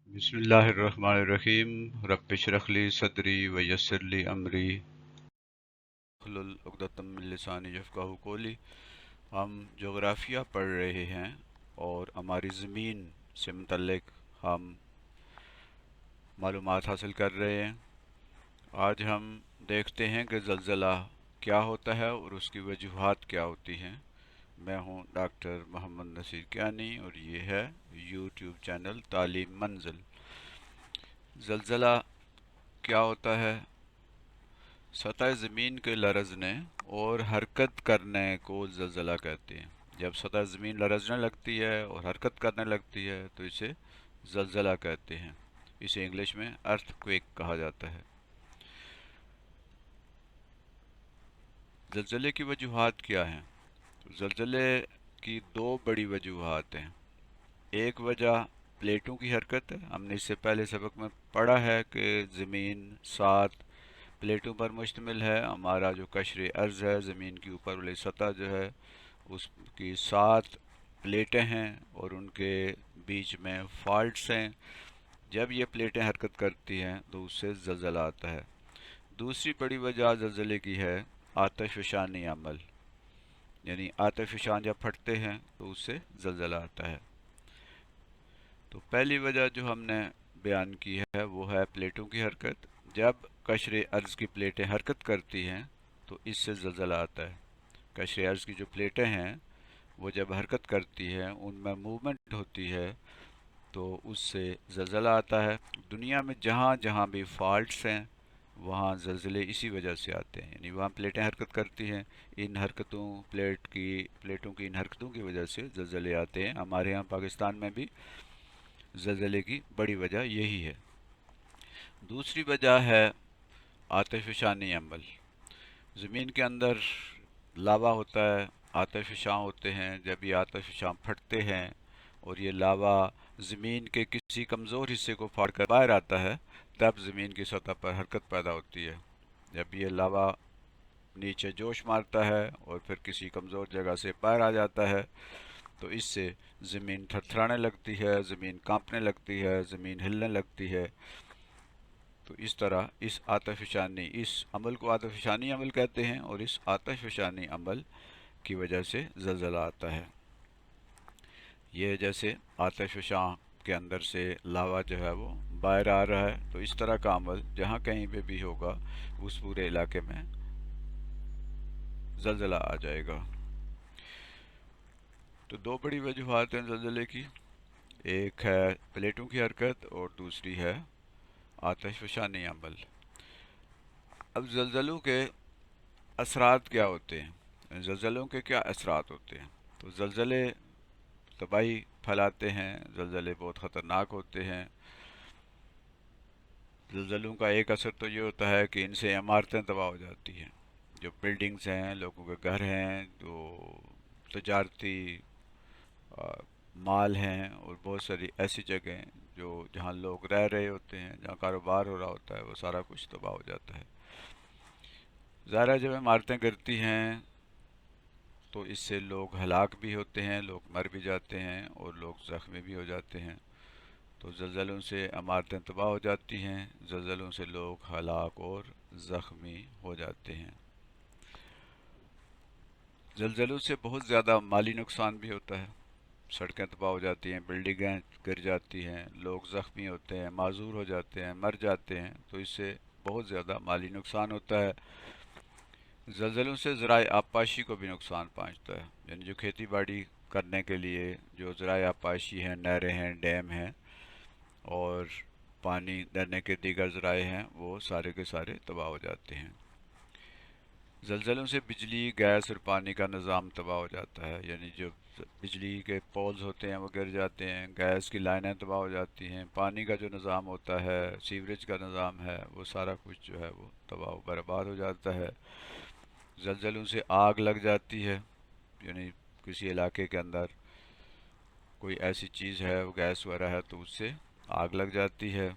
بسم اللہ الرحمن الرحیم رب اشرح لی صدری ویسر لی امری واحلل عقدۃ من لسانی یفقہوا قولی۔ ہم جغرافیہ پڑھ رہے ہیں اور ہماری زمین سے متعلق ہم معلومات حاصل کر رہے ہیں۔ آج ہم دیکھتے ہیں کہ زلزلہ کیا ہوتا ہے اور اس کی وجوہات کیا ہوتی ہیں۔ میں ہوں ڈاکٹر محمد نصیر کیانی اور یہ ہے یوٹیوب چینل تعلیم منزل۔ زلزلہ کیا ہوتا ہے؟ سطح زمین کے لرزنے اور حرکت کرنے کو زلزلہ کہتے ہیں۔ جب سطح زمین لرزنے لگتی ہے اور حرکت کرنے لگتی ہے تو اسے زلزلہ کہتے ہیں۔ اسے انگلش میں ارتھ کویک کہا جاتا ہے۔ زلزلے کی وجوہات کیا ہیں؟ زلزلے کی دو بڑی وجوہات ہیں۔ ایک وجہ پلیٹوں کی حرکت ہے۔ ہم نے اس سے پہلے سبق میں پڑھا ہے کہ زمین 7 پلیٹوں پر مشتمل ہے۔ ہمارا جو قشر ارض ہے، زمین کی اوپر والی سطح جو ہے، اس کی 7 پلیٹیں ہیں اور ان کے بیچ میں فالٹس ہیں۔ جب یہ پلیٹیں حرکت کرتی ہیں تو اس سے زلزلہ آتا ہے۔ دوسری بڑی وجہ زلزلے کی ہے آتش فشانی عمل، یعنی آتش فشان جب پھٹتے ہیں تو اس سے زلزلہ آتا ہے۔ تو پہلی وجہ جو ہم نے بیان کی ہے وہ ہے پلیٹوں کی حرکت۔ جب قشر ارض کی پلیٹیں حرکت کرتی ہیں تو اس سے زلزلہ آتا ہے۔ قشر ارض کی جو پلیٹیں ہیں وہ جب حرکت کرتی ہیں، ان میں موومنٹ ہوتی ہے تو اس سے زلزلہ آتا ہے۔ دنیا میں جہاں جہاں بھی فالٹس ہیں وہاں زلزلے اسی وجہ سے آتے ہیں، یعنی وہاں پلیٹیں حرکت کرتی ہیں، ان حرکتوں پلیٹوں کی ان حرکتوں کی وجہ سے زلزلے آتے ہیں۔ ہمارے یہاں پاکستان میں بھی زلزلے کی بڑی وجہ یہی ہے۔ دوسری وجہ ہے آتش فشانی عمل۔ زمین کے اندر لاوا ہوتا ہے، آتش فشاں ہوتے ہیں۔ جب یہ آتش فشاں پھٹتے ہیں اور یہ لاوا زمین کے کسی کمزور حصے کو پھاڑ کر باہر آتا ہے تب زمین کی سطح پر حرکت پیدا ہوتی ہے۔ جب یہ لاوا نیچے جوش مارتا ہے اور پھر کسی کمزور جگہ سے باہر آ جاتا ہے تو اس سے زمین تھرتھرانے لگتی ہے، زمین کانپنے لگتی ہے، زمین ہلنے لگتی ہے۔ تو اس طرح اس عمل کو آتش فشانی عمل کہتے ہیں اور اس آتش فشانی عمل کی وجہ سے زلزلہ آتا ہے۔ یہ جیسے آتش فشاں کے اندر سے لاوا جو ہے وہ باہر آ رہا ہے، تو اس طرح کا عمل جہاں کہیں پہ بھی ہوگا اس پورے علاقے میں زلزلہ آ جائے گا۔ تو دو بڑی وجوہات ہیں زلزلے کی، ایک ہے پلیٹوں کی حرکت اور دوسری ہے آتش فشانی عمل۔ اب زلزلوں کے اثرات کیا ہوتے ہیں؟ زلزلوں کے کیا اثرات ہوتے ہیں؟ تو زلزلے تباہی پھیلاتے ہیں، زلزلے بہت خطرناک ہوتے ہیں۔ زلزلوں کا ایک اثر تو یہ ہوتا ہے کہ ان سے عمارتیں تباہ ہو جاتی ہیں، جو بلڈنگز ہیں، لوگوں کے گھر ہیں، جو تجارتی مال ہیں اور بہت ساری ایسی جگہیں جہاں لوگ رہ رہے ہوتے ہیں، جہاں کاروبار ہو رہا ہوتا ہے، وہ سارا کچھ تباہ ہو جاتا ہے۔ ظاہر ہے جب عمارتیں گرتی ہیں تو اس سے لوگ ہلاک بھی ہوتے ہیں، لوگ مر بھی جاتے ہیں اور لوگ زخمی بھی ہو جاتے ہیں۔ تو زلزلوں سے عمارتیں تباہ ہو جاتی ہیں، زلزلوں سے لوگ ہلاک اور زخمی ہو جاتے ہیں۔ زلزلوں سے بہت زیادہ مالی نقصان بھی ہوتا ہے، سڑکیں تباہ ہو جاتی ہیں، بلڈنگیں گر جاتی ہیں، لوگ زخمی ہوتے ہیں، معذور ہو جاتے ہیں، مر جاتے ہیں، تو اس سے بہت زیادہ مالی نقصان ہوتا ہے۔ زلزلوں سے ذرائع آبپاشی کو بھی نقصان پہنچتا ہے، یعنی جو کھیتی باڑی کرنے کے لیے جو ذرائع آبپاشی ہیں، نہریں ہیں، ڈیم ہیں اور پانی دینے کے دیگر ذرائع ہیں، وہ سارے کے سارے تباہ ہو جاتے ہیں۔ زلزلوں سے بجلی، گیس اور پانی کا نظام تباہ ہو جاتا ہے، یعنی جو بجلی کے پولز ہوتے ہیں وہ گر جاتے ہیں، گیس کی لائنیں تباہ ہو جاتی ہیں، پانی کا جو نظام ہوتا ہے، سیوریج کا نظام ہے، وہ سارا کچھ جو ہے وہ تباہ و برباد ہو جاتا ہے۔ زلزلوں سے آگ لگ جاتی ہے، یعنی کسی علاقے کے اندر کوئی ایسی چیز ہے، وہ گیس وغیرہ ہے تو اس سے آگ لگ جاتی ہے،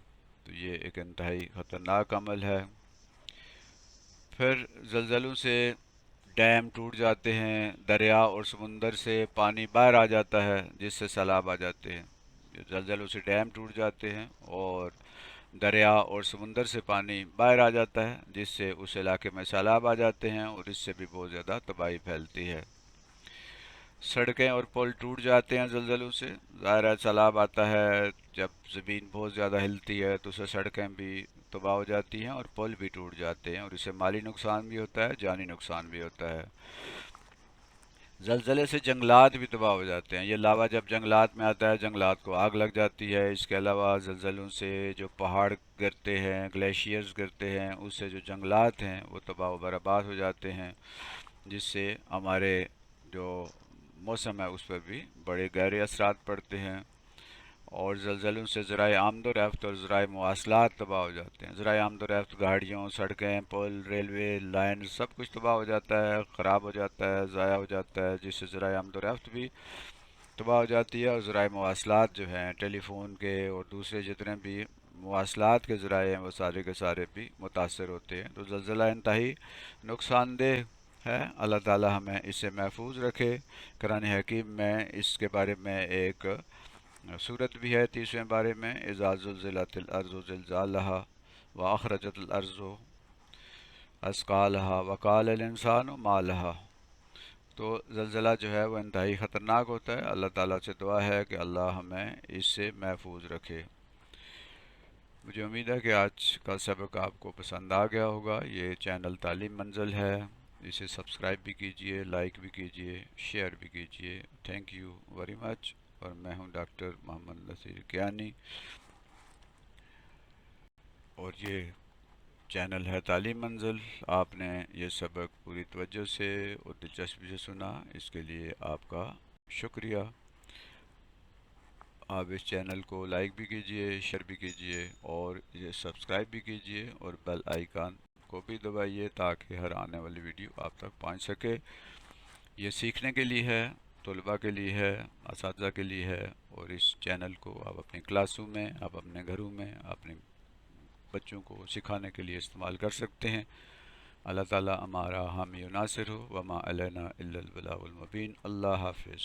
تو یہ ایک انتہائی خطرناک عمل ہے۔ پھر زلزلوں سے ڈیم ٹوٹ جاتے ہیں، دریا اور سمندر سے پانی باہر آ جاتا ہے جس سے سیلاب آ جاتے ہیں۔ زلزلوں سے ڈیم ٹوٹ جاتے ہیں اور دریا اور سمندر سے پانی باہر آ جاتا ہے، جس سے اس علاقے میں سیلاب آ جاتے ہیں اور اس سے بھی بہت زیادہ تباہی پھیلتی ہے۔ سڑکیں اور پل ٹوٹ جاتے ہیں زلزلوں سے، ظاہر ہے سیلاب آتا ہے جب زمین بہت زیادہ ہلتی ہے تو اس سے سڑکیں بھی تباہ ہو جاتی ہیں اور پل بھی ٹوٹ جاتے ہیں اور اس سے مالی نقصان بھی ہوتا ہے، جانی نقصان بھی ہوتا ہے۔ زلزلے سے جنگلات بھی تباہ ہو جاتے ہیں، یہ لاوا جب جنگلات میں آتا ہے جنگلات کو آگ لگ جاتی ہے۔ اس کے علاوہ زلزلوں سے جو پہاڑ گرتے ہیں، گلیشیئرز گرتے ہیں، اس سے جو جنگلات ہیں وہ تباہ و برباد ہو جاتے ہیں، جس سے ہمارے جو موسم ہے اس پر بھی بڑے گہرے اثرات پڑتے ہیں۔ اور زلزلوں سے ذرائع آمد و رفت اور ذرائع مواصلات تباہ ہو جاتے ہیں، ذرائع آمد و رفت گاڑیوں، سڑکیں، پل، ریلوے لائن سب کچھ تباہ ہو جاتا ہے، خراب ہو جاتا ہے، ضائع ہو جاتا ہے، جس سے ذرائع آمد و رفت بھی تباہ ہو جاتی ہے اور ذرائع مواصلات جو ہیں ٹیلی فون کے اور دوسرے جتنے بھی مواصلات کے ذرائع ہیں وہ سارے کے سارے بھی متاثر ہوتے ہیں۔ تو زلزلہ انتہائی نقصان دہ ہے، اللہ تعالی ہمیں اس سے محفوظ رکھے۔ قرآن حکیم میں اس کے بارے میں ایک صورت بھی ہے 30ویں بارے میں، اذا زلزلت الارض زلزالها واخرجت الارض اثقالها وقال الانسان ما لها۔ تو زلزلہ جو ہے وہ انتہائی خطرناک ہوتا ہے، اللہ تعالیٰ سے دعا ہے کہ اللہ ہمیں اس سے محفوظ رکھے۔ مجھے امید ہے کہ آج کا سبق آپ کو پسند آ گیا ہوگا۔ یہ چینل تعلیم منزل ہے، اسے سبسکرائب بھی کیجئے، لائک بھی کیجئے، شیئر بھی کیجئے۔ تھینک یو ویری مچ، اور میں ہوں ڈاکٹر محمد نصیر کیانی، اور یہ چینل ہے تعلیم منزل۔ آپ نے یہ سبق پوری توجہ سے اور دلچسپی سے سنا، اس کے لیے آپ کا شکریہ۔ آپ اس چینل کو لائک بھی کیجئے، شیئر بھی کیجئے اور یہ سبسکرائب بھی کیجئے اور بیل آئیکن کو بھی دبائیے تاکہ ہر آنے والی ویڈیو آپ تک پہنچ سکے۔ یہ سیکھنے کے لیے ہے، طلباء کے لیے ہے، اساتذہ کے لیے ہے، اور اس چینل کو آپ اپنی کلاسوں میں، آپ اپنے گھروں میں، اپنے بچوں کو سکھانے کے لیے استعمال کر سکتے ہیں۔ اللہ تعالی ہمارا حامی و ناصر ہو، وما علینا الا البلاغ المبین۔ اللہ حافظ۔